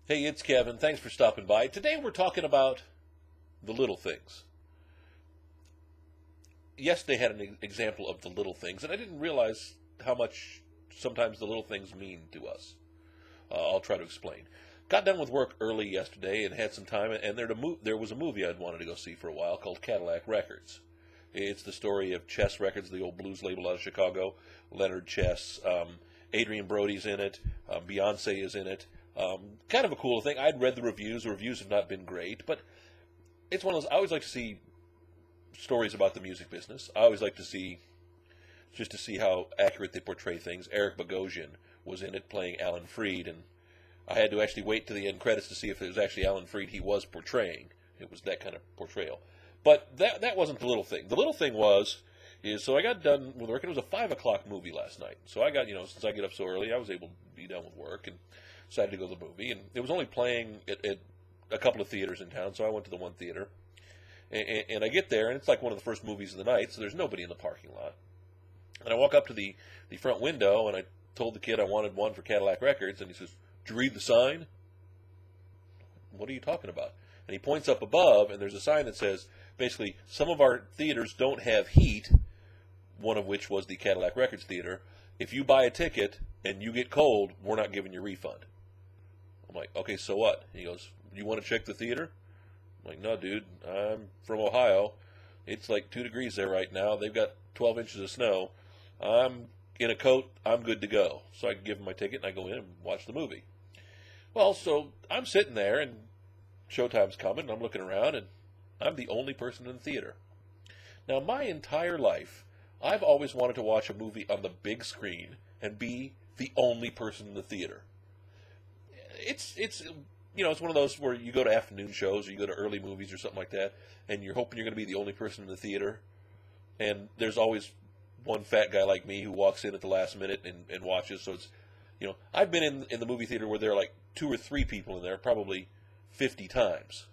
Hey, it's Kevin. Thanks for stopping by. Today we're talking about the little things. Yesterday had an example of the little things, and I didn't realize how much sometimes the little things mean to us. I'll try to explain. Got done with work early yesterday and had some time, and there was a movie I'd wanted to go see for a while called Cadillac Records. It's the story of Chess Records, the old blues label out of Chicago. Leonard Chess, Adrian Brody's in it, Beyonce is in it. Kind of a cool thing. I'd read the reviews. The reviews have not been great, but it's one of those. I always like to see stories about the music business. I always like to see, just to see how accurate they portray things. Eric Bogosian was in it playing Alan Freed, and I had to actually wait to the end credits to see if it was actually Alan Freed he was portraying. It was that kind of portrayal. But that wasn't the little thing. The little thing so I got done with work, and it was a 5 o'clock movie last night. So I got, since I get up so early, I was able to be done with work and decided to go to the movie. And it was only playing at a couple of theaters in town, so I went to the one theater. And I get there, and it's like one of the first movies of the night, so there's nobody in the parking lot. And I walk up to the front window, and I told the kid I wanted one for Cadillac Records, and he says, "Did you read the sign?" "What are you talking about?" And he points up above, and there's a sign that says, basically, some of our theaters don't have heat, one of which was the Cadillac Records Theater. If you buy a ticket and you get cold, we're not giving you a refund. I'm like, okay, so what? He goes, "You want to check the theater?" I'm like, "No, dude, I'm from Ohio. It's like 2 degrees there right now. They've got 12 inches of snow. I'm in a coat. I'm good to go." So I give him my ticket, and I go in and watch the movie. Well, so I'm sitting there, and showtime's coming, and I'm looking around, and I'm the only person in the theater. Now, my entire life, I've always wanted to watch a movie on the big screen and be the only person in the theater. It's one of those where you go to afternoon shows or you go to early movies or something like that, and you're hoping you're going to be the only person in the theater. And there's always one fat guy like me who walks in at the last minute and watches. So it's, I've been in the movie theater where there are like 2 or 3 people in there, probably 50 times,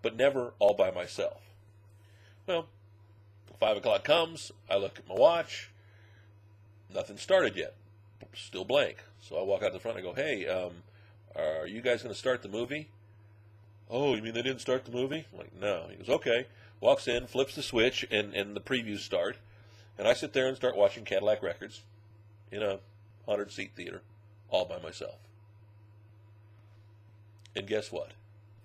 but never all by myself. Well, 5 o'clock comes, I look at my watch, nothing started yet, still blank. So I walk out the front and I go, "Hey, are you guys going to start the movie?" "Oh, you mean they didn't start the movie?" I'm like, "No." He goes, "Okay." Walks in, flips the switch, and the previews start. And I sit there and start watching Cadillac Records in a 100-seat theater all by myself. And guess what?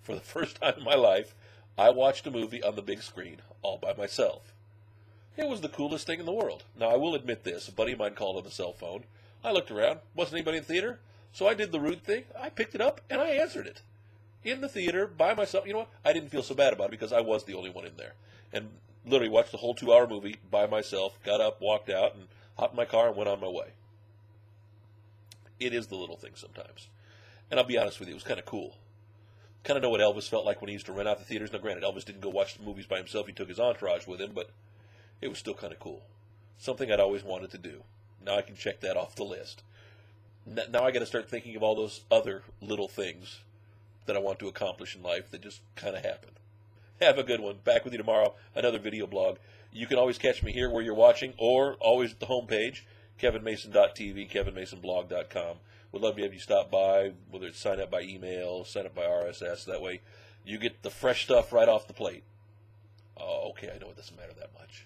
For the first time in my life, I watched a movie on the big screen all by myself. It was the coolest thing in the world. Now, I will admit this. A buddy of mine called on the cell phone. I looked around. Wasn't anybody in the theater? So I did the rude thing. I picked it up, and I answered it. In the theater, by myself. You know what? I didn't feel so bad about it because I was the only one in there. And literally watched the whole 2-hour movie by myself, got up, walked out, and hopped in my car and went on my way. It is the little things sometimes. And I'll be honest with you, it was kind of cool. Kind of know what Elvis felt like when he used to rent out the theaters. Now, granted, Elvis didn't go watch the movies by himself. He took his entourage with him, but it was still kind of cool. Something I'd always wanted to do. Now I can check that off the list. Now I got to start thinking of all those other little things that I want to accomplish in life that just kind of happen. Have a good one. Back with you tomorrow. Another video blog. You can always catch me here where you're watching, or always at the homepage, kevinmason.tv, kevinmasonblog.com. Would love to have you stop by, whether it's sign up by email, sign up by RSS. That way you get the fresh stuff right off the plate. Oh, okay, I know it doesn't matter that much.